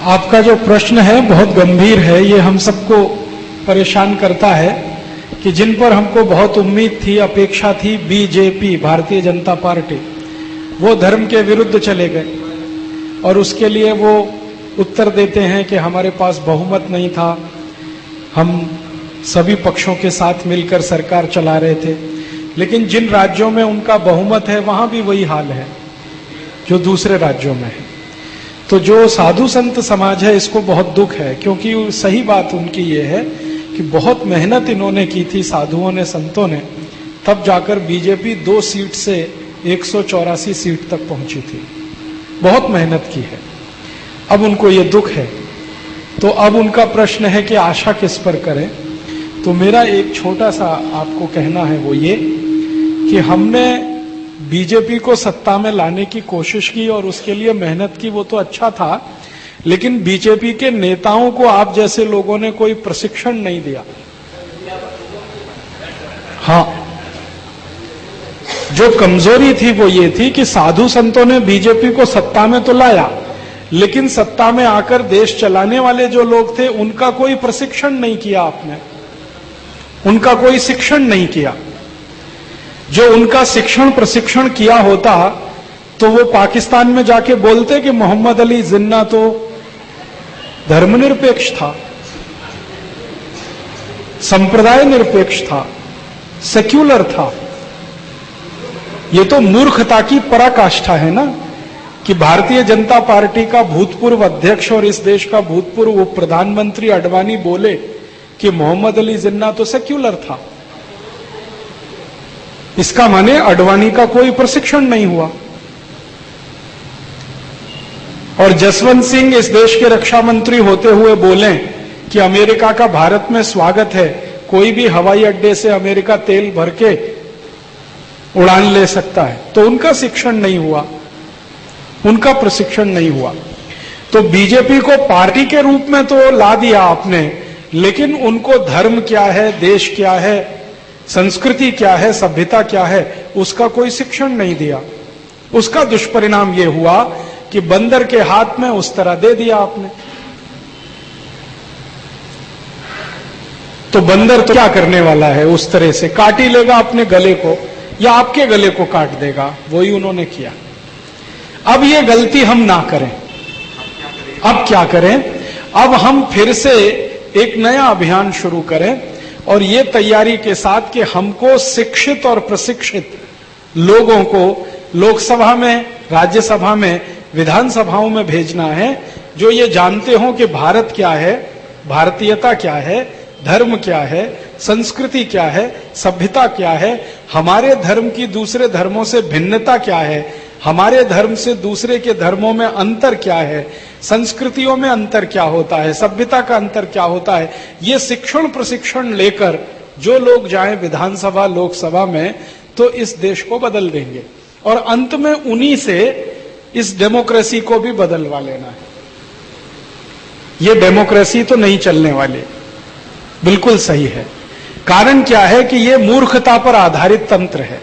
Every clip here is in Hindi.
आपका जो प्रश्न है बहुत गंभीर है। ये हम सबको परेशान करता है कि जिन पर हमको बहुत उम्मीद थी, अपेक्षा थी, बीजेपी भारतीय जनता पार्टी, वो धर्म के विरुद्ध चले गए और उसके लिए वो उत्तर देते हैं कि हमारे पास बहुमत नहीं था, हम सभी पक्षों के साथ मिलकर सरकार चला रहे थे। लेकिन जिन राज्यों में उनका बहुमत है वहां भी वही हाल है जो दूसरे राज्यों में है। तो जो साधु संत समाज है इसको बहुत दुख है, क्योंकि सही बात उनकी ये है कि बहुत मेहनत इन्होंने की थी, साधुओं ने, संतों ने, तब जाकर बीजेपी 2 सीट से 184 सीट तक पहुंची थी। बहुत मेहनत की है। अब उनको ये दुख है। तो अब उनका प्रश्न है कि आशा किस पर करें। तो मेरा एक छोटा सा आपको कहना है वो ये कि हमने बीजेपी को सत्ता में लाने की कोशिश की और उसके लिए मेहनत की, वो तो अच्छा था, लेकिन बीजेपी के नेताओं को आप जैसे लोगों ने कोई प्रशिक्षण नहीं दिया। हाँ, जो कमजोरी थी वो ये थी कि साधु संतों ने बीजेपी को सत्ता में तो लाया, लेकिन सत्ता में आकर देश चलाने वाले जो लोग थे उनका कोई प्रशिक्षण नहीं किया आपने, उनका कोई शिक्षण नहीं किया। जो उनका शिक्षण प्रशिक्षण किया होता तो वो पाकिस्तान में जाके बोलते कि मोहम्मद अली जिन्ना तो धर्मनिरपेक्ष था, संप्रदाय निरपेक्ष था, सेक्युलर था। ये तो मूर्खता की पराकाष्ठा है ना कि भारतीय जनता पार्टी का भूतपूर्व अध्यक्ष और इस देश का भूतपूर्व उप प्रधानमंत्री अडवाणी बोले कि मोहम्मद अली जिन्ना तो सेक्युलर था। इसका माने अडवाणी का कोई प्रशिक्षण नहीं हुआ। और जसवंत सिंह इस देश के रक्षा मंत्री होते हुए बोले कि अमेरिका का भारत में स्वागत है, कोई भी हवाई अड्डे से अमेरिका तेल भर के उड़ान ले सकता है, तो उनका शिक्षण नहीं हुआ, उनका प्रशिक्षण नहीं हुआ। तो बीजेपी को पार्टी के रूप में तो ला दिया आपने, लेकिन उनको धर्म क्या है, देश क्या है, संस्कृति क्या है, सभ्यता क्या है, उसका कोई शिक्षण नहीं दिया। उसका दुष्परिणाम यह हुआ कि बंदर के हाथ में उस तरह दे दिया आपने। तो बंदर तो क्या करने वाला है, उस तरह से काट ही लेगा अपने गले को या आपके गले को काट देगा। वही उन्होंने किया। अब ये गलती हम ना करें। अब क्या करें? अब हम फिर से एक नया अभियान शुरू करें और ये तैयारी के साथ कि हमको शिक्षित और प्रशिक्षित लोगों को लोकसभा में, राज्यसभा में, विधानसभाओं में भेजना है, जो ये जानते हो कि भारत क्या है, भारतीयता क्या है, धर्म क्या है, संस्कृति क्या है, सभ्यता क्या है, हमारे धर्म की दूसरे धर्मों से भिन्नता क्या है, हमारे धर्म से दूसरे के धर्मों में अंतर क्या है, संस्कृतियों में अंतर क्या होता है, सभ्यता का अंतर क्या होता है। ये शिक्षण प्रशिक्षण लेकर जो लोग जाएं विधानसभा, लोकसभा में, तो इस देश को बदल देंगे और अंत में उन्हीं से इस डेमोक्रेसी को भी बदलवा लेना है। ये डेमोक्रेसी तो नहीं चलने वाली। बिल्कुल सही है। कारण क्या है कि ये मूर्खता पर आधारित तंत्र है।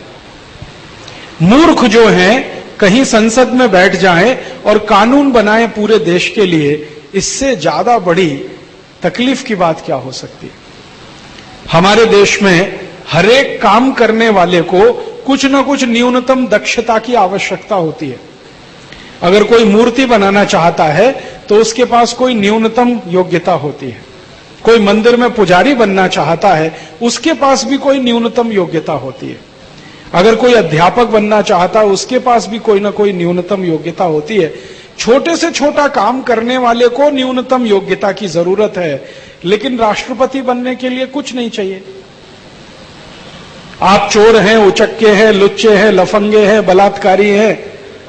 मूर्ख जो हैं कहीं संसद में बैठ जाएं और कानून बनाएं पूरे देश के लिए, इससे ज्यादा बड़ी तकलीफ की बात क्या हो सकती है। हमारे देश में हर एक काम करने वाले को कुछ न कुछ न्यूनतम दक्षता की आवश्यकता होती है। अगर कोई मूर्ति बनाना चाहता है तो उसके पास कोई न्यूनतम योग्यता होती है। कोई मंदिर में पुजारी बनना चाहता है, उसके पास भी कोई न्यूनतम योग्यता होती है। अगर कोई अध्यापक बनना चाहता है, उसके पास भी कोई ना कोई न्यूनतम योग्यता होती है। छोटे से छोटा काम करने वाले को न्यूनतम योग्यता की जरूरत है, लेकिन राष्ट्रपति बनने के लिए कुछ नहीं चाहिए। आप चोर हैं, उचक्के हैं, लुच्चे हैं, लफंगे हैं, बलात्कारी हैं,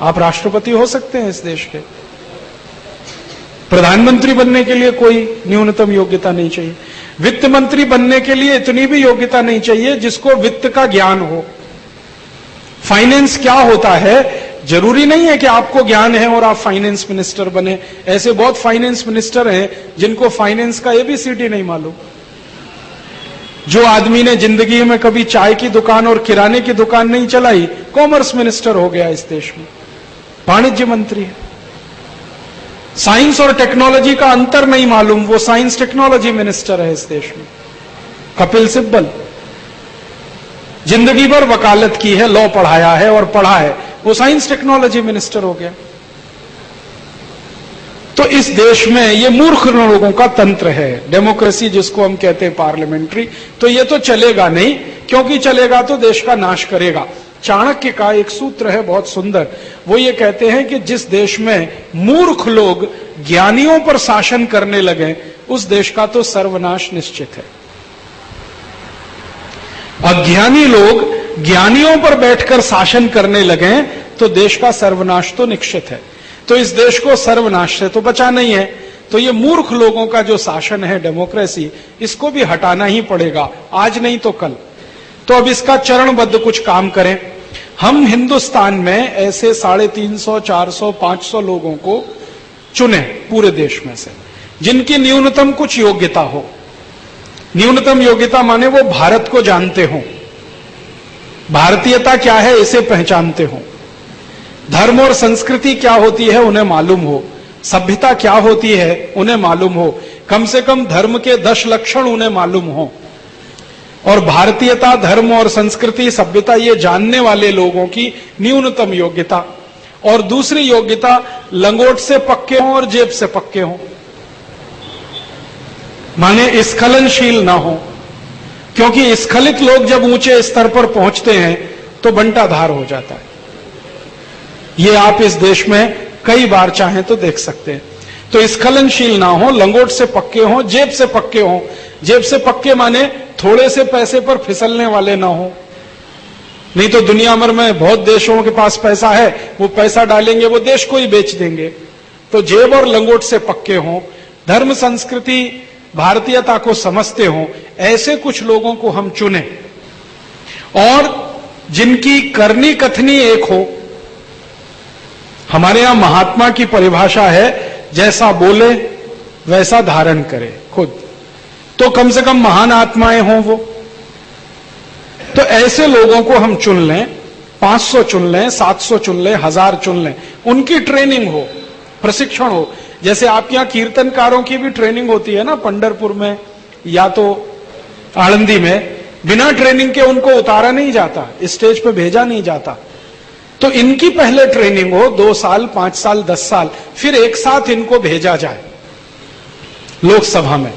आप राष्ट्रपति हो सकते हैं इस देश के। प्रधानमंत्री बनने के लिए कोई न्यूनतम योग्यता नहीं चाहिए। वित्त मंत्री बनने के लिए इतनी भी योग्यता नहीं चाहिए जिसको वित्त का ज्ञान हो। फाइनेंस क्या होता है, जरूरी नहीं है कि आपको ज्ञान है और आप फाइनेंस मिनिस्टर बने। ऐसे बहुत फाइनेंस मिनिस्टर हैं जिनको फाइनेंस का एबीसीडी नहीं मालूम। जो आदमी ने जिंदगी में कभी चाय की दुकान और किराने की दुकान नहीं चलाई, कॉमर्स मिनिस्टर हो गया इस देश में, वाणिज्य मंत्री है। साइंस और टेक्नोलॉजी का अंतर नहीं मालूम, वो साइंस टेक्नोलॉजी मिनिस्टर है इस देश में। कपिल सिब्बल जिंदगी भर वकालत की है, लॉ पढ़ाया है और पढ़ा है, वो साइंस टेक्नोलॉजी मिनिस्टर हो गया। तो इस देश में ये मूर्ख लोगों का तंत्र है, डेमोक्रेसी जिसको हम कहते हैं पार्लियामेंट्री, तो ये तो चलेगा नहीं, क्योंकि चलेगा तो देश का नाश करेगा। चाणक्य का एक सूत्र है बहुत सुंदर, वो ये कहते हैं कि जिस देश में मूर्ख लोग ज्ञानियों पर शासन करने लगे, उस देश का तो सर्वनाश निश्चित है। अज्ञानी लोग ज्ञानियों पर बैठकर शासन करने लगे तो देश का सर्वनाश तो निश्चित है। तो इस देश को सर्वनाश से तो बचाना ही है, तो ये मूर्ख लोगों का जो शासन है डेमोक्रेसी, इसको भी हटाना ही पड़ेगा, आज नहीं तो कल। तो अब इसका चरणबद्ध कुछ काम करें। हम हिंदुस्तान में ऐसे 350, 400, 500 लोगों को चुने पूरे देश में से, जिनकी न्यूनतम कुछ योग्यता हो। न्यूनतम योग्यता माने वो भारत को जानते हो, भारतीयता क्या है इसे पहचानते हो, धर्म और संस्कृति क्या होती है उन्हें मालूम हो, सभ्यता क्या होती है उन्हें मालूम हो, कम से कम धर्म के 10 लक्षण उन्हें मालूम हो। और भारतीयता, धर्म और संस्कृति, सभ्यता ये जानने वाले लोगों की न्यूनतम योग्यता। और दूसरी योग्यता, लंगोट से पक्के हों और जेब से पक्के हों, माने स्खलनशील ना हो, क्योंकि स्खलित लोग जब ऊंचे स्तर पर पहुंचते हैं तो बंटाधार हो जाता है। ये आप इस देश में कई बार चाहें तो देख सकते हैं। तो स्खलनशील ना हो, लंगोट से पक्के हों, जेब से पक्के हों। जेब से पक्के माने थोड़े से पैसे पर फिसलने वाले ना हो, नहीं तो दुनिया भर में बहुत देशों के पास पैसा है, वो पैसा डालेंगे वो देश को ही बेच देंगे। तो जेब और लंगोट से पक्के हों, धर्म संस्कृति भारतीयता को समझते हों, ऐसे कुछ लोगों को हम चुने और जिनकी करनी कथनी एक हो। हमारे यहां महात्मा की परिभाषा है, जैसा बोले वैसा धारण करे खुद, तो कम से कम महान आत्माएं हों वो। तो ऐसे लोगों को हम चुन लें, 500 चुन लें, 700 चुन लें, 1000 चुन लें, उनकी ट्रेनिंग हो, प्रशिक्षण हो। जैसे आपके यहां कीर्तनकारों की भी ट्रेनिंग होती है ना, पंढरपुर में या तो आळंदी में, बिना ट्रेनिंग के उनको उतारा नहीं जाता, स्टेज पे भेजा नहीं जाता। तो इनकी पहले ट्रेनिंग हो, 2 साल, 5 साल, 10 साल, फिर एक साथ इनको भेजा जाए लोकसभा में,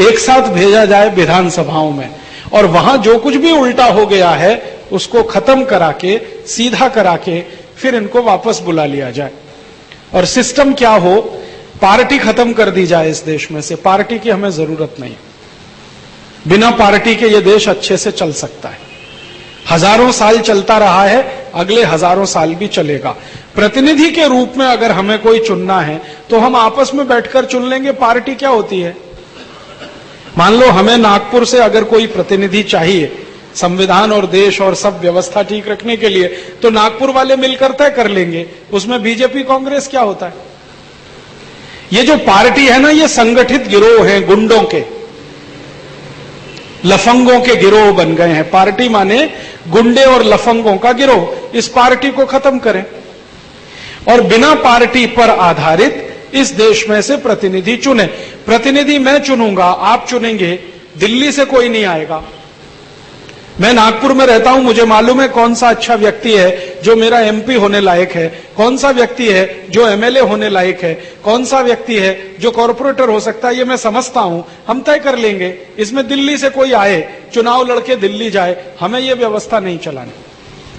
एक साथ भेजा जाए विधानसभाओं में, और वहां जो कुछ भी उल्टा हो गया है उसको खत्म करा के, सीधा करा के, फिर इनको वापस बुला लिया जाए। और सिस्टम क्या हो, पार्टी खत्म कर दी जाए इस देश में से। पार्टी की हमें जरूरत नहीं, बिना पार्टी के ये देश अच्छे से चल सकता है। हजारों साल चलता रहा है, अगले हजारों साल भी चलेगा। प्रतिनिधि के रूप में अगर हमें कोई चुनना है तो हम आपस में बैठकर चुन लेंगे। पार्टी क्या होती है? मान लो हमें नागपुर से अगर कोई प्रतिनिधि चाहिए संविधान और देश और सब व्यवस्था ठीक रखने के लिए, तो नागपुर वाले मिलकर तय कर लेंगे। उसमें बीजेपी कांग्रेस क्या होता है? ये जो पार्टी है ना, ये संगठित गिरोह हैं, गुंडों के, लफंगों के गिरोह बन गए हैं। पार्टी माने गुंडे और लफंगों का गिरोह। इस पार्टी को खत्म करें और बिना पार्टी पर आधारित इस देश में से प्रतिनिधि चुने। प्रतिनिधि मैं चुनूंगा, आप चुनेंगे, दिल्ली से कोई नहीं आएगा। मैं नागपुर में रहता हूं, मुझे मालूम है कौन सा अच्छा व्यक्ति है जो मेरा एमपी होने लायक है, कौन सा व्यक्ति है जो एमएलए होने लायक है, कौन सा व्यक्ति है जो कॉर्पोरेटर हो सकता है, ये मैं समझता हूं। हम तय कर लेंगे। इसमें दिल्ली से कोई आए, चुनाव लड़के दिल्ली जाए, हमें ये व्यवस्था नहीं चलानी।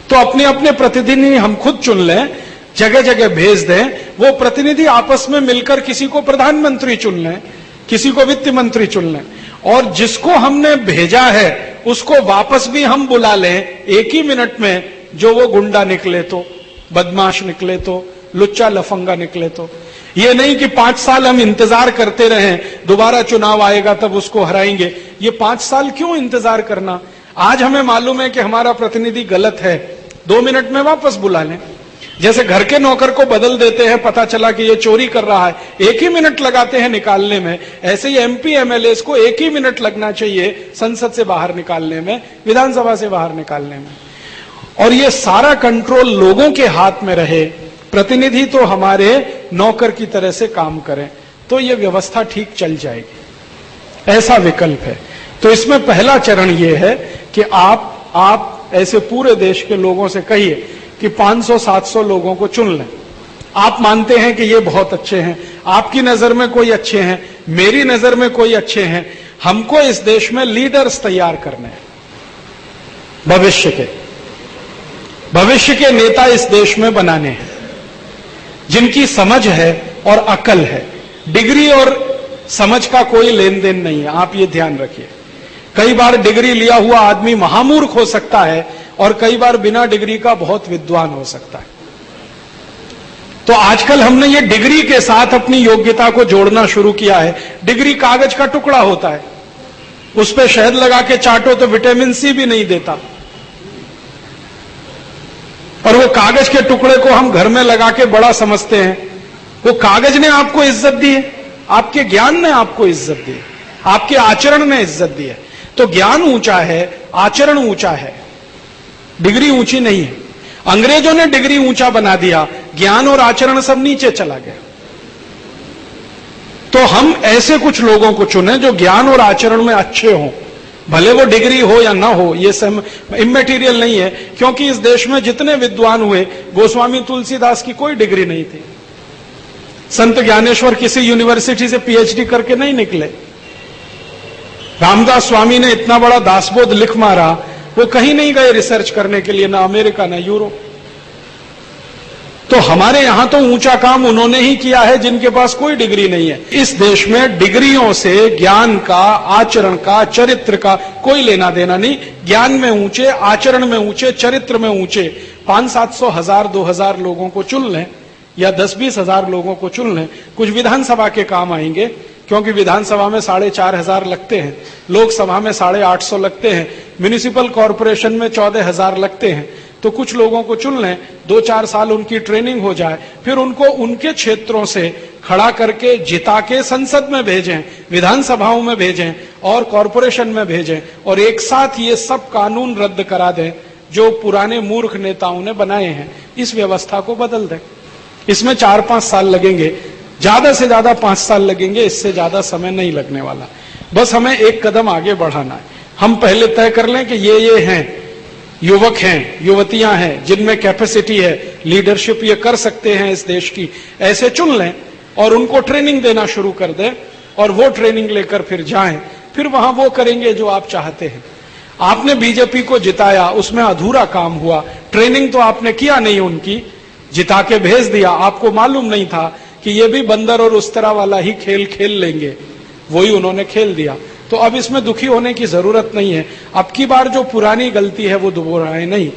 तो अपने अपने प्रतिनिधि हम खुद चुन लें, जगह जगह भेज दें। वो प्रतिनिधि आपस में मिलकर किसी को प्रधानमंत्री चुन लें, किसी को वित्त मंत्री चुन लें, और जिसको हमने भेजा है उसको वापस भी हम बुला लें एक ही मिनट में। जो वो गुंडा निकले तो, बदमाश निकले तो, लुच्चा लफंगा निकले तो। ये नहीं कि 5 साल हम इंतजार करते रहें, दोबारा चुनाव आएगा तब उसको हराएंगे। ये 5 साल क्यों इंतजार करना? आज हमें मालूम है कि हमारा प्रतिनिधि गलत है, 2 मिनट में वापस बुला लें। जैसे घर के नौकर को बदल देते हैं, पता चला कि ये चोरी कर रहा है, 1 ही मिनट लगाते हैं निकालने में, ऐसे ही एमपी एमएलए को 1 ही मिनट लगना चाहिए संसद से बाहर निकालने में, विधानसभा से बाहर निकालने में। और ये सारा कंट्रोल लोगों के हाथ में रहे, प्रतिनिधि तो हमारे नौकर की तरह से काम करें, तो ये व्यवस्था ठीक चल जाएगी। ऐसा विकल्प है। तो इसमें पहला चरण ये है कि आप ऐसे पूरे देश के लोगों से कहिए कि 500-700 लोगों को चुन लें। आप मानते हैं कि ये बहुत अच्छे हैं, आपकी नजर में कोई अच्छे हैं, मेरी नजर में कोई अच्छे हैं। हमको इस देश में लीडर्स तैयार करने हैं, भविष्य के नेता इस देश में बनाने हैं, जिनकी समझ है और अकल है। डिग्री और समझ का कोई लेन देन नहीं है, आप ये ध्यान रखिए। कई बार डिग्री लिया हुआ आदमी महामूर्ख हो सकता है और कई बार बिना डिग्री का बहुत विद्वान हो सकता है। तो आजकल हमने ये डिग्री के साथ अपनी योग्यता को जोड़ना शुरू किया है। डिग्री कागज का टुकड़ा होता है, उस पे शहद लगा के चाटो तो विटामिन सी भी नहीं देता, और वो कागज के टुकड़े को हम घर में लगा के बड़ा समझते हैं। वो कागज ने आपको इज्जत दी है, आपके ज्ञान ने आपको इज्जत दी है, आपके आचरण ने इज्जत दी है। तो ज्ञान ऊंचा है, आचरण ऊंचा है, डिग्री ऊंची नहीं है। अंग्रेजों ने डिग्री ऊंचा बना दिया, ज्ञान और आचरण सब नीचे चला गया। तो हम ऐसे कुछ लोगों को चुने जो ज्ञान और आचरण में अच्छे हों, भले वो डिग्री हो या ना हो, ये सब इम्मेटीरियल नहीं है। क्योंकि इस देश में जितने विद्वान हुए, गोस्वामी तुलसीदास की कोई डिग्री नहीं थी, संत ज्ञानेश्वर किसी यूनिवर्सिटी से पीएचडी करके नहीं निकले, रामदास स्वामी ने इतना बड़ा दासबोध लिख मारा, वो कहीं नहीं गए रिसर्च करने के लिए, ना अमेरिका ना यूरोप। तो हमारे यहां तो ऊंचा काम उन्होंने ही किया है जिनके पास कोई डिग्री नहीं है। इस देश में डिग्रियों से ज्ञान का, आचरण का, चरित्र का कोई लेना देना नहीं। ज्ञान में ऊंचे, आचरण में ऊंचे, चरित्र में ऊंचे 500-700, 1000, 2000 लोगों को चुन लें या 10-20 हजार लोगों को चुन लें। कुछ विधानसभा के काम आएंगे, क्योंकि विधानसभा में 4500 लगते हैं, लोकसभा में 850 लगते हैं, म्युनिसिपल कॉरपोरेशन में 14,000 लगते हैं। तो कुछ लोगों को चुन लें, 2-4 साल उनकी ट्रेनिंग हो जाए, फिर उनको उनके क्षेत्रों से खड़ा करके जिता के संसद में भेजें, विधानसभाओं में भेजें और कॉरपोरेशन में भेजें, और एक साथ ये सब कानून रद्द करा दें जो पुराने मूर्ख नेताओं ने बनाए हैं। इस व्यवस्था को बदल दें। इसमें 4-5 साल लगेंगे, ज्यादा से ज्यादा 5 साल लगेंगे, इससे ज्यादा समय नहीं लगने वाला। बस हमें एक कदम आगे बढ़ाना है। हम पहले तय कर लें कि ये हैं, युवक हैं, युवतियां हैं जिनमें कैपेसिटी है, लीडरशिप ये कर सकते हैं इस देश की, ऐसे चुन लें और उनको ट्रेनिंग देना शुरू कर दें, और वो ट्रेनिंग लेकर फिर जाएं, फिर वहां वो करेंगे जो आप चाहते हैं। आपने बीजेपी को जिताया, उसमें अधूरा काम हुआ, ट्रेनिंग तो आपने किया नहीं, उनकी जिता के भेज दिया। आपको मालूम नहीं था कि ये भी बंदर और उस तरह वाला ही खेल खेल लेंगे, वही उन्होंने खेल दिया। तो अब इसमें दुखी होने की जरूरत नहीं है। अब की बार जो पुरानी गलती है वो दोहराए नहीं।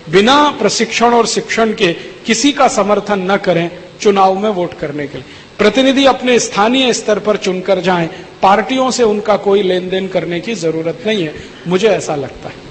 बिना प्रशिक्षण और शिक्षण के किसी का समर्थन न करें चुनाव में वोट करने के लिए। प्रतिनिधि अपने स्थानीय स्तर पर चुनकर जाएं, पार्टियों से उनका कोई लेन देन करने की जरूरत नहीं है, मुझे ऐसा लगता है।